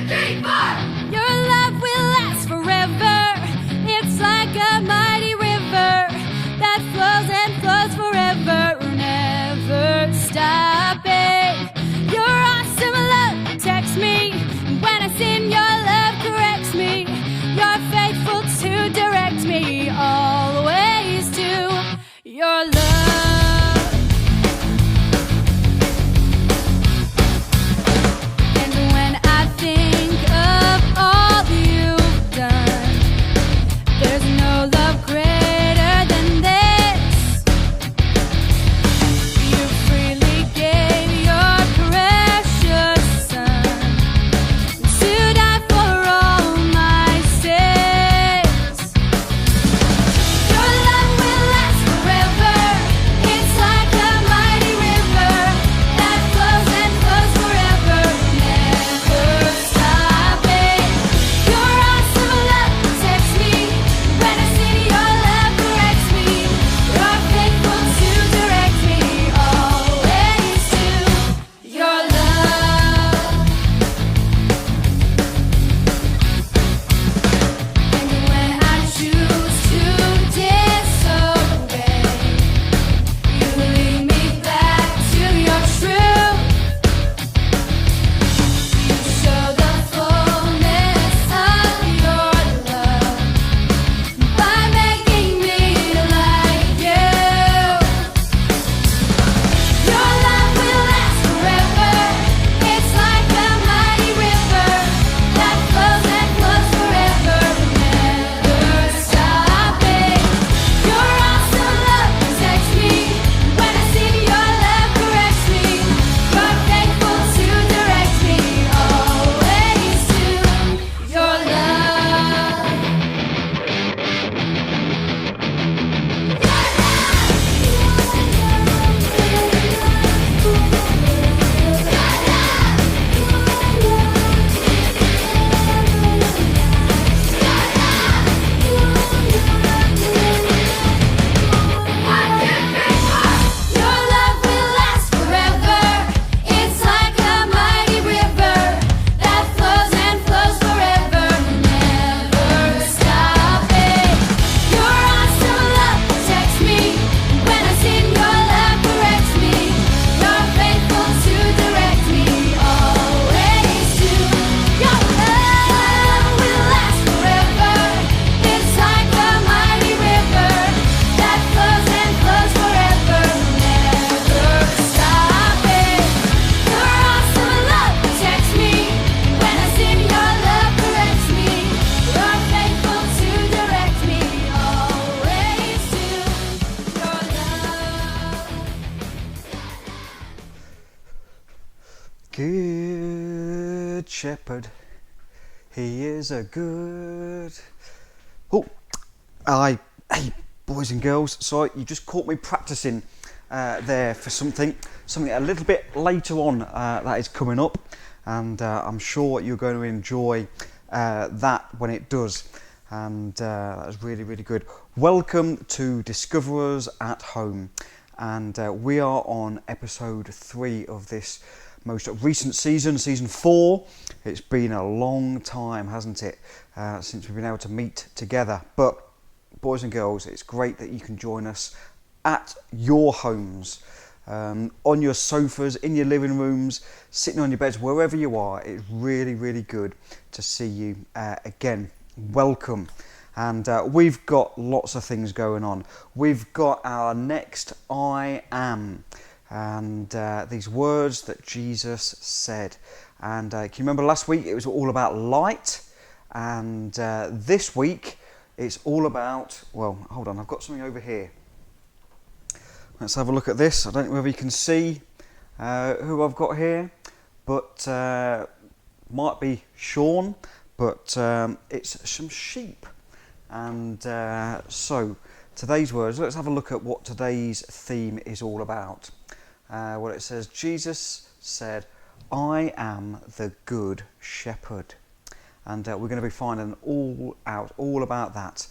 Your love will last forever. It's like a mighty river that flows and flows forever, never stopping. Your awesome love protects me. When I sin, your love corrects me. You're faithful to direct me always to your love. Good shepherd, he is a good... Oh, hey, boys and girls, sorry, you just caught me practicing there for something a little bit later on that is coming up, and I'm sure you're going to enjoy that when it does, and that was really, really good. Welcome to Discoverers at Home, and we are on episode 3 of this most recent season, season 4. It's been a long time, hasn't it, since we've been able to meet together. But boys and girls, it's great that you can join us at your homes, on your sofas, in your living rooms, sitting on your beds, wherever you are. It's really, really good to see you again. Welcome. And we've got lots of things going on. We've got our next I Am, and these words that Jesus said. And can you remember last week it was all about light, and this week it's all about, well, hold on, I've got something over here. Let's have a look at this. I don't know whether you can see who I've got here, but might be Sean, but it's some sheep. And so today's words, let's have a look at what today's theme is all about. Well, it says, Jesus said, I am the good shepherd. And we're going to be finding all about that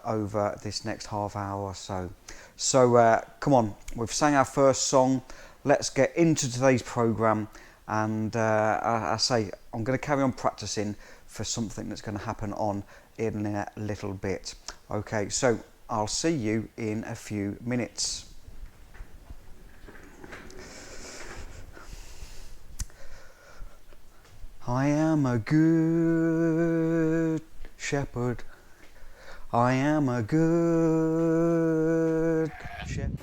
over this next half hour or so. So come on, we've sang our first song. Let's get into today's programme and I say I'm going to carry on practicing for something that's going to happen on in a little bit. Okay, so I'll see you in a few minutes. I am a good shepherd. I am a good shepherd.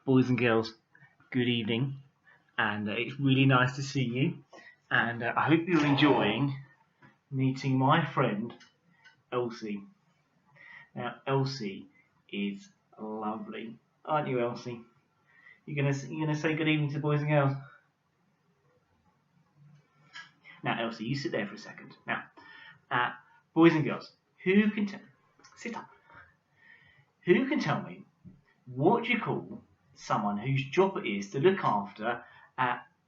Boys and girls, good evening, and it's really nice to see you, and I hope you're enjoying meeting my friend Elsie. Now, Elsie is lovely, aren't you, Elsie? You gonna say good evening to the boys and girls? Now, Elsie, you sit there for a second. Now, boys and girls, sit up. Who can tell me what do you call someone whose job it is to look after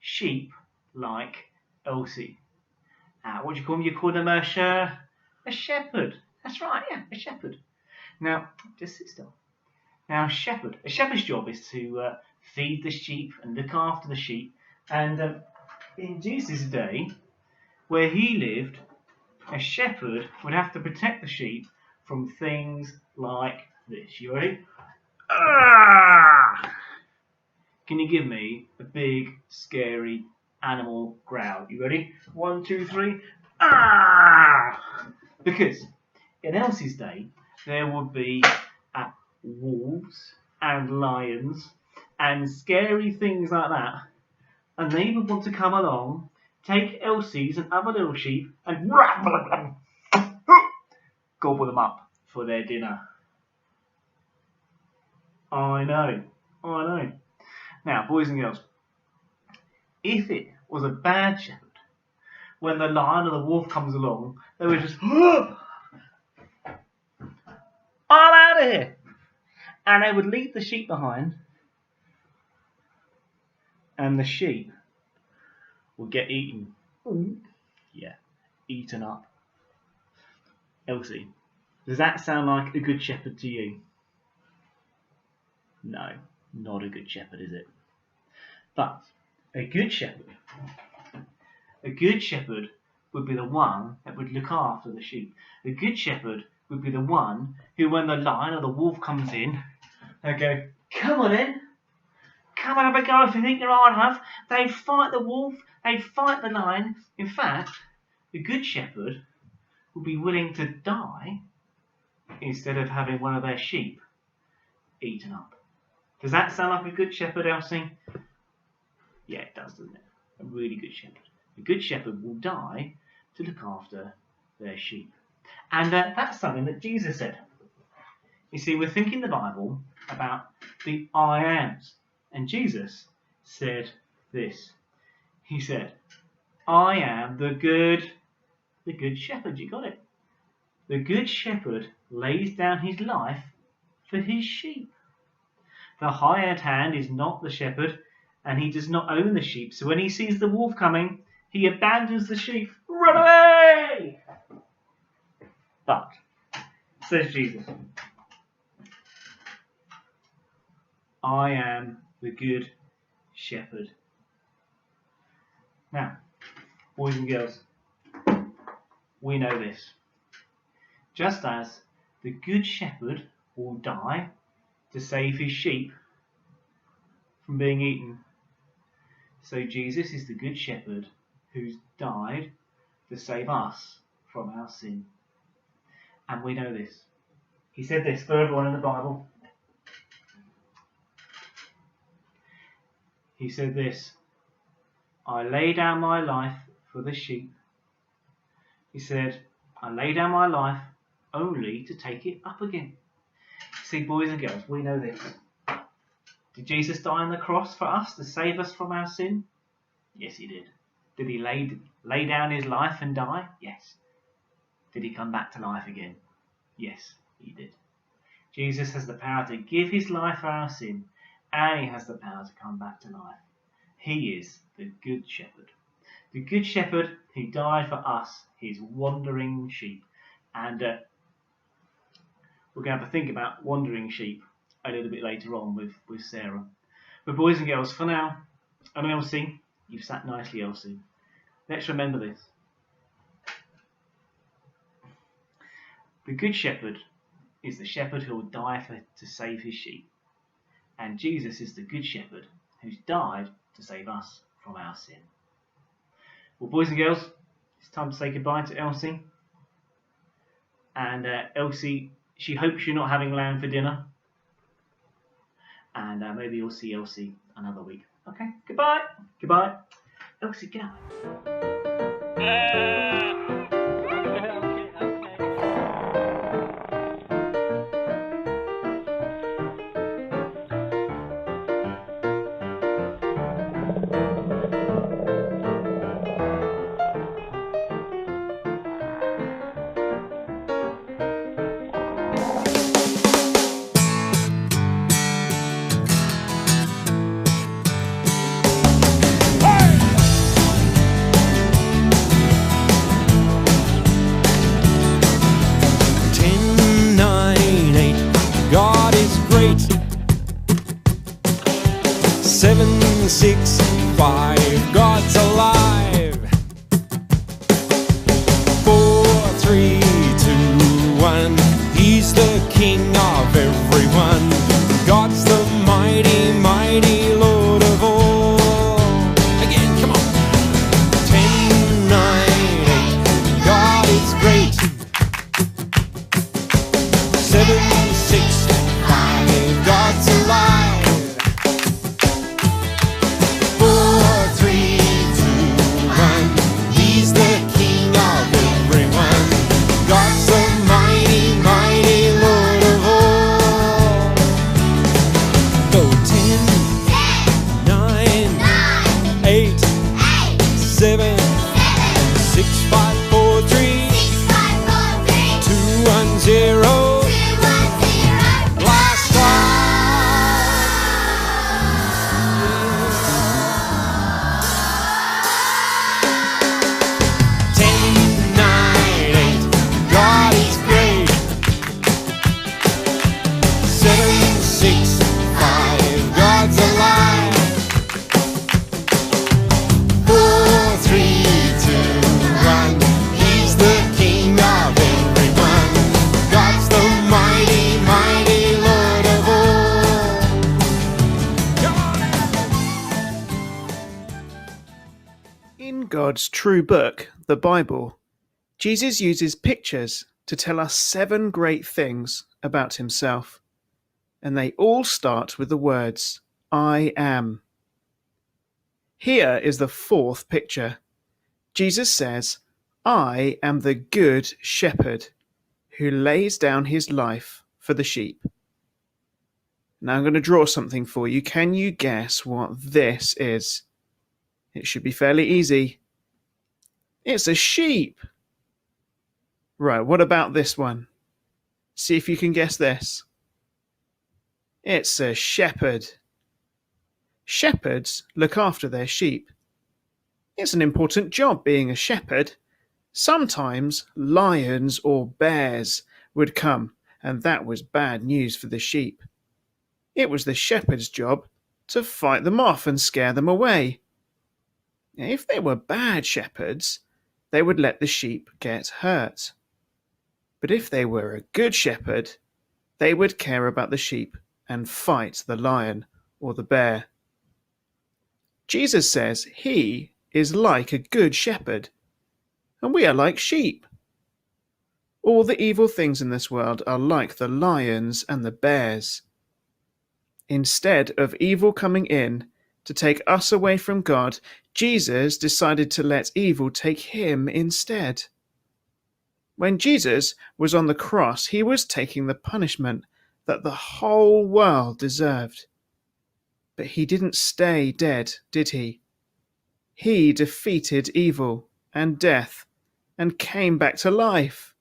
sheep like Elsie? What do you call them? You call them a shepherd. That's right, yeah, a shepherd. Now, just sit still. Now, a shepherd's job is to feed the sheep and look after the sheep. And in Jesus' day, where he lived, a shepherd would have to protect the sheep from things like this. You ready? Can you give me a big, scary animal growl? You ready? 1, 2, 3. Because in Elsie's day, there would be wolves and lions and scary things like that. And they would want to come along, take Elsie's and other little sheep and gobble them up for their dinner. I know. Now, boys and girls, if it was a bad shepherd, when the lion or the wolf comes along, they would just, I'm out of here! And they would leave the sheep behind, and the sheep would get eaten. Yeah, eaten up. Elsie, does that sound like a good shepherd to you? No, not a good shepherd, is it? But a good shepherd would be the one that would look after the sheep. A good shepherd would be the one who, when the lion or the wolf comes in, they go, come on in, come and have a go if you think you're hard enough. They'd fight the wolf, they'd fight the lion. In fact, a good shepherd would be willing to die instead of having one of their sheep eaten up. Does that sound like a good shepherd, Elsie? Yeah, it does, doesn't it? A really good shepherd. A good shepherd will die to look after their sheep. And that's something that Jesus said. You see, we're thinking the Bible about the I ams. And Jesus said this. He said, I am the good shepherd. You got it? The good shepherd lays down his life for his sheep. The hired hand is not the shepherd, and he does not own the sheep. So when he sees the wolf coming, he abandons the sheep. Run away! But, says Jesus, I am the good shepherd. Now, boys and girls, we know this. Just as the good shepherd will die to save his sheep from being eaten, so Jesus is the good shepherd who's died to save us from our sin. And we know this. He said this further on in the Bible. He said this, I lay down my life for the sheep. He said, I lay down my life only to take it up again. See, boys and girls, we know this. Did Jesus die on the cross for us to save us from our sin? Yes, he did. Did he lay down his life and die? Yes. Did he come back to life again? Yes, he did. Jesus has the power to give his life for our sin, and he has the power to come back to life. He is the Good Shepherd. The Good Shepherd who died for us, his wandering sheep. And we're going to have to think about wandering sheep a little bit later on with Sarah. But boys and girls, for now, and Elsie, you've sat nicely, Elsie. Let's remember this. The Good Shepherd is the shepherd who will die to save his sheep. And Jesus is the Good Shepherd who's died to save us from our sin. Well, boys and girls, it's time to say goodbye to Elsie. And Elsie, she hopes you're not having lamb for dinner. And maybe you'll see Elsie another week. Okay, goodbye. Goodbye. Elsie, get out. God's true book, the Bible, Jesus uses pictures to tell us 7 great things about himself. And they all start with the words, I am. Here is the 4th picture. Jesus says, I am the good shepherd who lays down his life for the sheep. Now I'm going to draw something for you. Can you guess what this is? It should be fairly easy. It's a sheep. Right, what about this one? See if you can guess this. It's a shepherd. Shepherds look after their sheep. It's an important job being a shepherd. Sometimes lions or bears would come, and that was bad news for the sheep. It was the shepherd's job to fight them off and scare them away. If they were bad shepherds, they would let the sheep get hurt. But if they were a good shepherd, they would care about the sheep and fight the lion or the bear. Jesus says he is like a good shepherd, and we are like sheep. All the evil things in this world are like the lions and the bears. Instead of evil coming in, to take us away from God, Jesus decided to let evil take him instead. When Jesus was on the cross, he was taking the punishment that the whole world deserved. But he didn't stay dead, did he? He defeated evil and death and came back to life.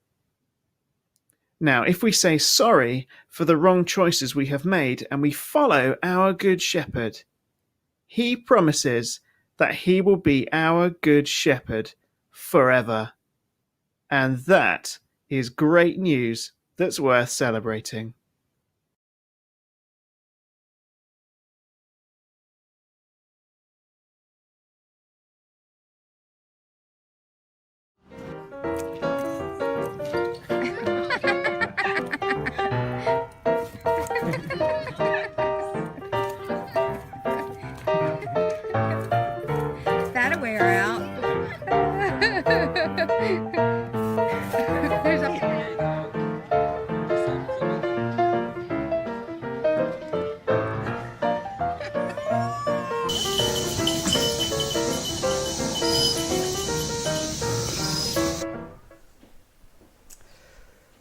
Now, if we say sorry for the wrong choices we have made and we follow our Good Shepherd, he promises that he will be our Good Shepherd forever. And that is great news that's worth celebrating. That'll wear out. There's a...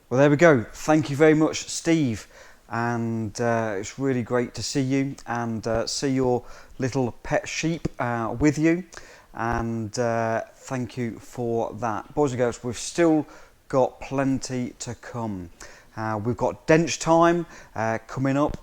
Well, there we go. Thank you very much, Steve. And it's really great to see you and see your little pet sheep with you. And thank you for that. Boys and girls, we've still got plenty to come. We've got Dench time coming up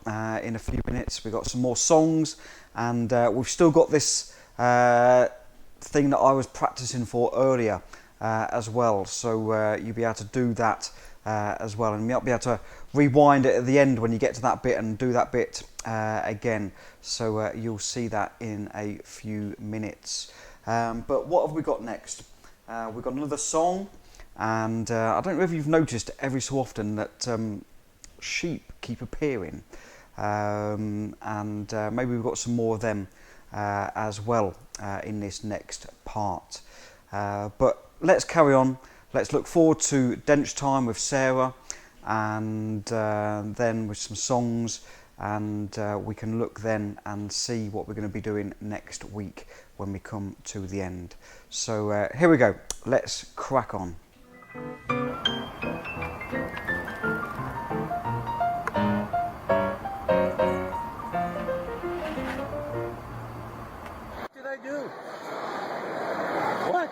in a few minutes. We've got some more songs, and we've still got this thing that I was practicing for earlier as well. So you'll be able to do that as well, and you might be able to rewind it at the end when you get to that bit and do that bit again. So you'll see that in a few minutes. But what have we got next? We've got another song, and I don't know if you've noticed every so often that sheep keep appearing, and maybe we've got some more of them as well in this next part. But let's carry on. Let's look forward to Dench time with Sarah, and then with some songs, and we can look then and see what we're going to be doing next week when we come to the end. So here we go. Let's crack on. What did I do? What?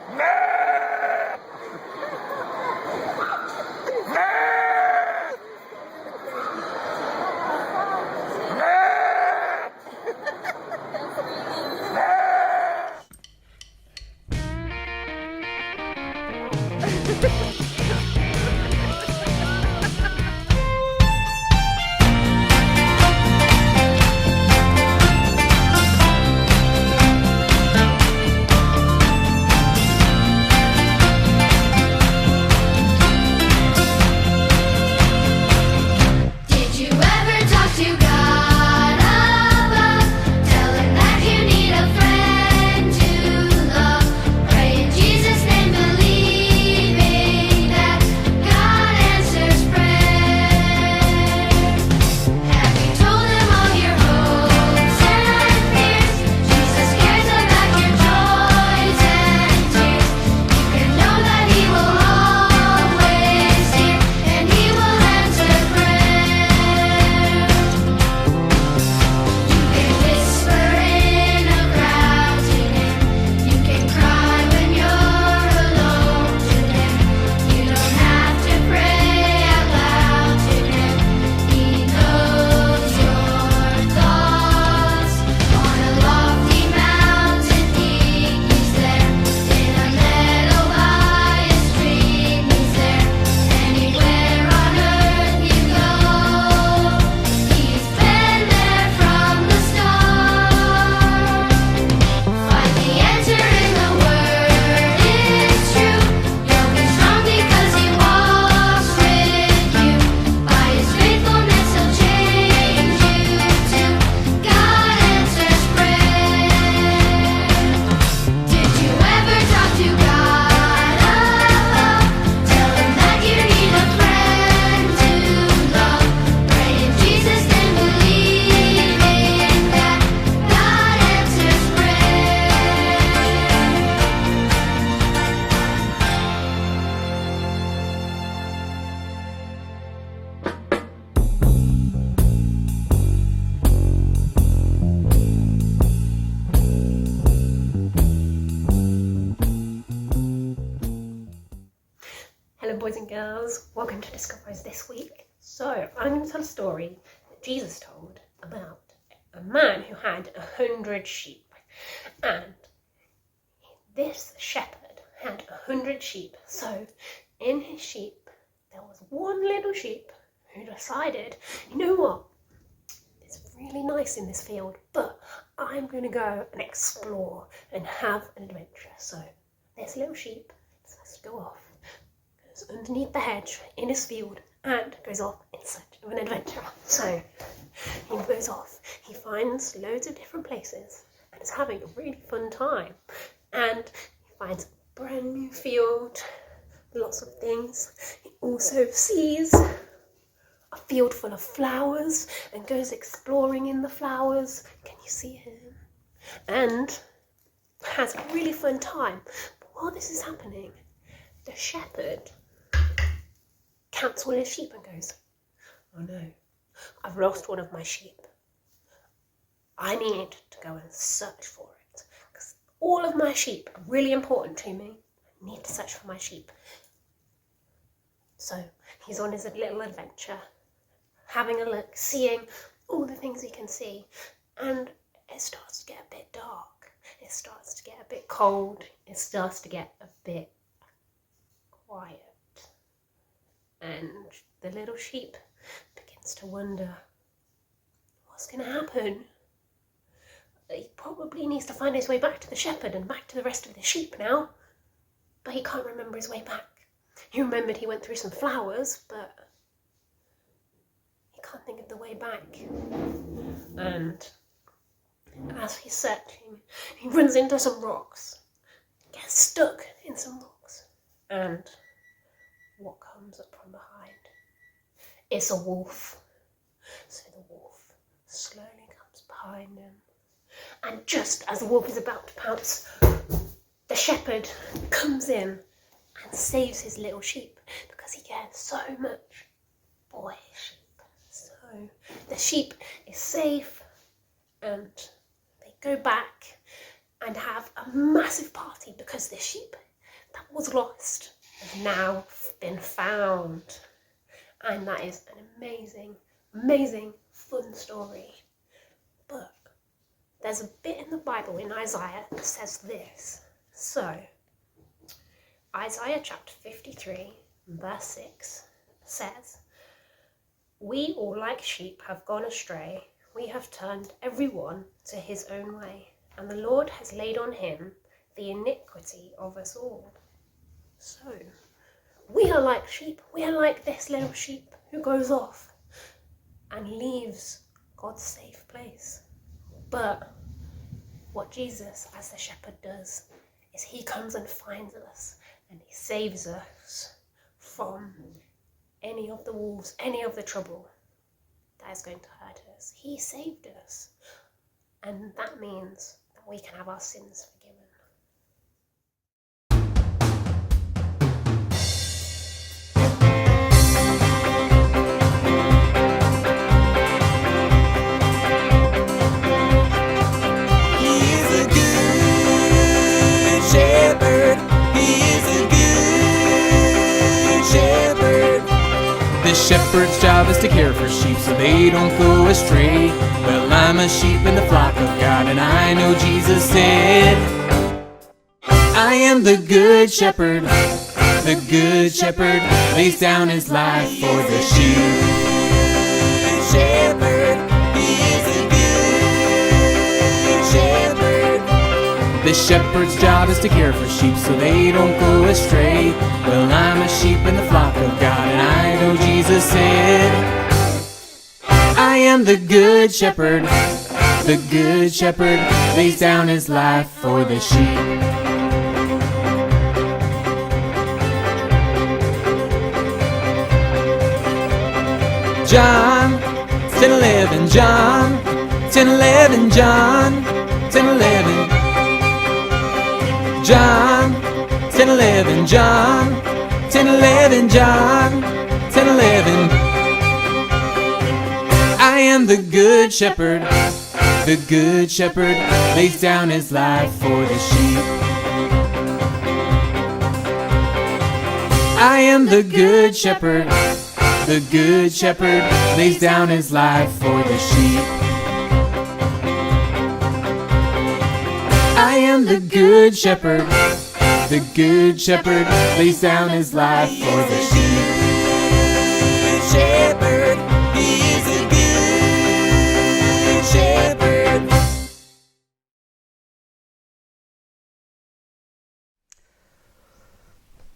going to discover is this week. So I'm going to tell a story that Jesus told about a man who had 100 sheep. And this shepherd had 100 sheep. So in his sheep, there was one little sheep who decided, you know what? It's really nice in this field, but I'm going to go and explore and have an adventure. So this little sheep decides to go off, goes underneath the hedge in his field and goes off in search of an adventure. So he goes off, he finds loads of different places and is having a really fun time. And he finds a brand new field, lots of things. He also sees a field full of flowers and goes exploring in the flowers. Can you see him? And has a really fun time. But while this is happening, the shepherd counts all his sheep and goes, oh no, I've lost one of my sheep. I need to go and search for it because all of my sheep are really important to me. I need to search for my sheep. So he's on his little adventure, having a look, seeing all the things he can see, and it starts to get a bit dark. It starts to get a bit cold. It starts to get a bit quiet. And the little sheep begins to wonder, what's going to happen? He probably needs to find his way back to the shepherd and back to the rest of the sheep now, but he can't remember his way back. He remembered he went through some flowers, but he can't think of the way back. And as he's searching, he runs into some rocks, gets stuck in some rocks, and what comes up from behind? It's a wolf. So the wolf slowly comes behind him, and just as the wolf is about to pounce, the shepherd comes in and saves his little sheep because he cares so much for his sheep. So the sheep is safe, and they go back and have a massive party because the sheep that was lost has now been found. And that is an amazing, amazing, fun story. But there's a bit in the Bible in Isaiah that says this. So, Isaiah chapter 53, verse 6 says, we all like sheep have gone astray. We have turned every one to his own way. And the Lord has laid on him the iniquity of us all. So, we are like sheep. We are like this little sheep who goes off and leaves God's safe place. But what Jesus, as the shepherd, does is he comes and finds us and he saves us from any of the wolves, any of the trouble that is going to hurt us. He saved us. And that means that we can have our sins forgiven. The shepherd's job is to care for sheep so they don't go astray. Well, I'm a sheep in the flock of God, and I know Jesus said, I am the good shepherd. The good shepherd lays down his life for the sheep. Shepherd, he is a good shepherd. The shepherd's job is to care for sheep so they don't go astray. Well, I'm a sheep in the flock of God, and I know Jesus said, I am the good shepherd. The good shepherd lays down his life for the sheep. John 10:11, John 10:11, John 10:11, John 10:11, John 10:11, John 10:11. I am the good shepherd. The good shepherd lays down his life for the sheep. I am the good shepherd. The good shepherd lays down his life for the sheep. I am the good shepherd. The good shepherd lays down his life for the sheep. Shepherd, he is a good shepherd.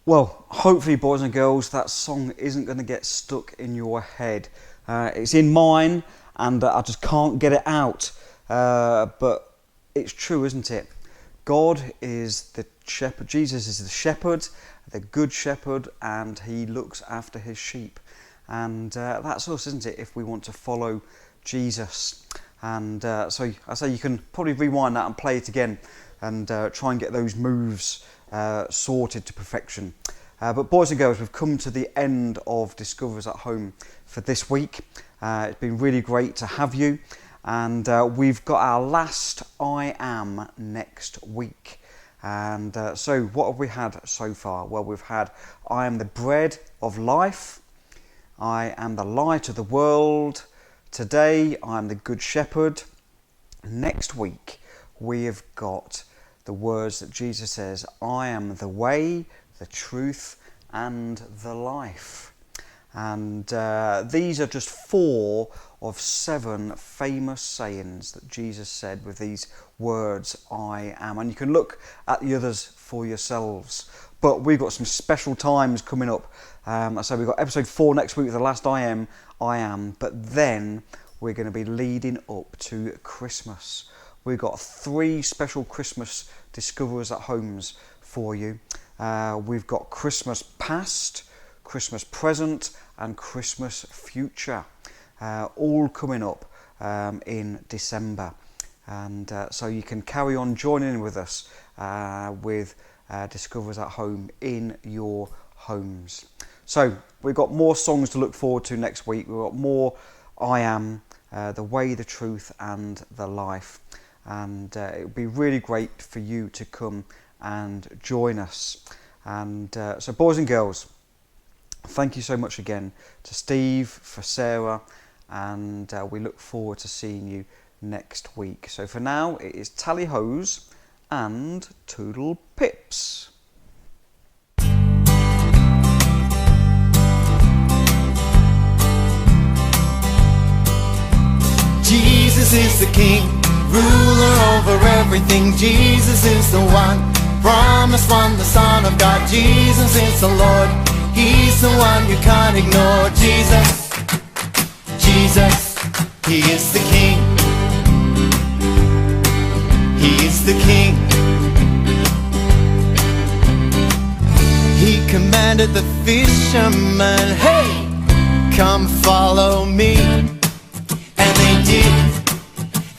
Well, hopefully, boys and girls, that song isn't going to get stuck in your head. It's in mine, and I just can't get it out. But it's true, isn't it? God is the shepherd. Jesus is the shepherd, the good shepherd, and he looks after his sheep. And that's us, isn't it, if we want to follow Jesus. And so I say you can probably rewind that and play it again and try and get those moves sorted to perfection. But boys and girls, we've come to the end of Discoverers at Home for this week. It's been really great to have you, and we've got our last I Am next week. And so what have we had so far? Well, we've had I am the bread of life, I am the light of the world, today I am the good shepherd. Next week we have got the words that Jesus says, I am the way, the truth and the life. And these are just 4 of 7 famous sayings that Jesus said with these words, I am. And you can look at the others for yourselves. But we've got some special times coming up. So we've got episode 4 next week with the last I am. But then we're going to be leading up to Christmas. We've got 3 special Christmas Discoverers at Homes for you. We've got Christmas past, Christmas present and Christmas future, all coming up in December. And so you can carry on joining in with us with Discoverers at Home in your homes. So we've got more songs to look forward to next week. We've got more I Am, the way, the truth and the life. And it would be really great for you to come and join us. And so boys and girls, thank you so much again to Steve, for Sarah, and we look forward to seeing you next week. So for now, it is tally hoes and toodle pips. Jesus is the King, ruler over everything. Jesus is the one, promised one, the Son of God. Jesus is the Lord, he's the one you can't ignore. Jesus, Jesus, he is the King. He is the King. He commanded the fishermen, hey, come follow me. And they did,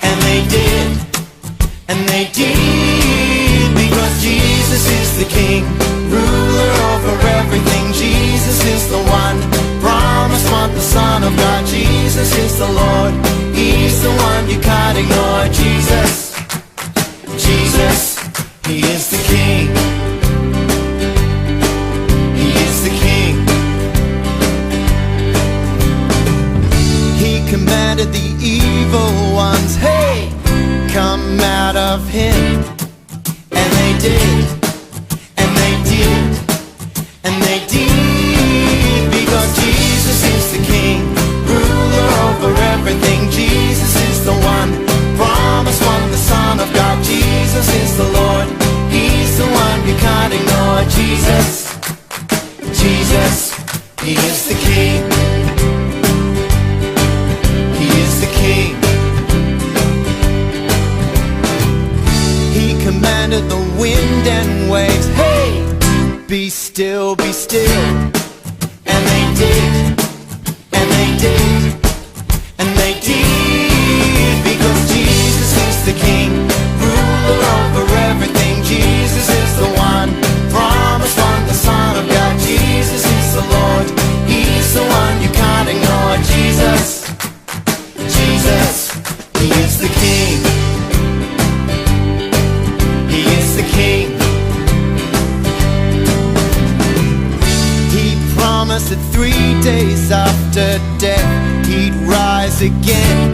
and they did, and they did, because Jesus is the King, ruler over everything. Jesus is the one, promised one, the Son of God. Jesus is the Lord, he's the one you can't ignore. Jesus, Jesus, he is the King. He is the King. He commanded the evil ones, hey, come out of him. And they did, and they did, and they did, because Jesus is the King, ruler over everything. Jesus is the one, promised one, the Son of God. Jesus is the Lord, he's the one you can't ignore. Jesus, Jesus, he is the King. He is the King. He commanded the wind and waves, hey, be still, be still. And they did, and they did, and they did, because Jesus is the King, ruler over everything. Jesus is the one, promised one, the Son of God. Jesus is the Lord, he's the one you can't ignore. Jesus, Jesus, he is the King. He is the King. He once again.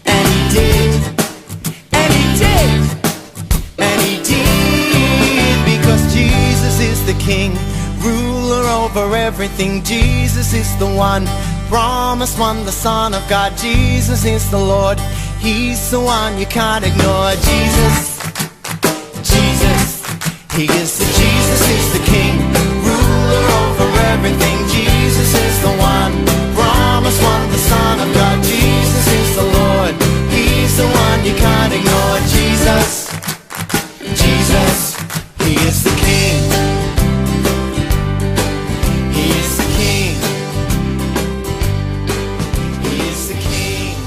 And he did, and he did, and he did, because Jesus is the King, ruler over everything. Jesus is the one, promised one, the Son of God. Jesus is the Lord, he's the one you can't ignore. Jesus, Jesus, he is the Jesus is the King, ruler over everything. Jesus is the one, promised one, the Son of God. Jesus is the Lord, he's the one you can't ignore. Jesus, Jesus, he is the King. He is the King. He is the King.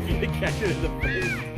You're gonna catch it in the face.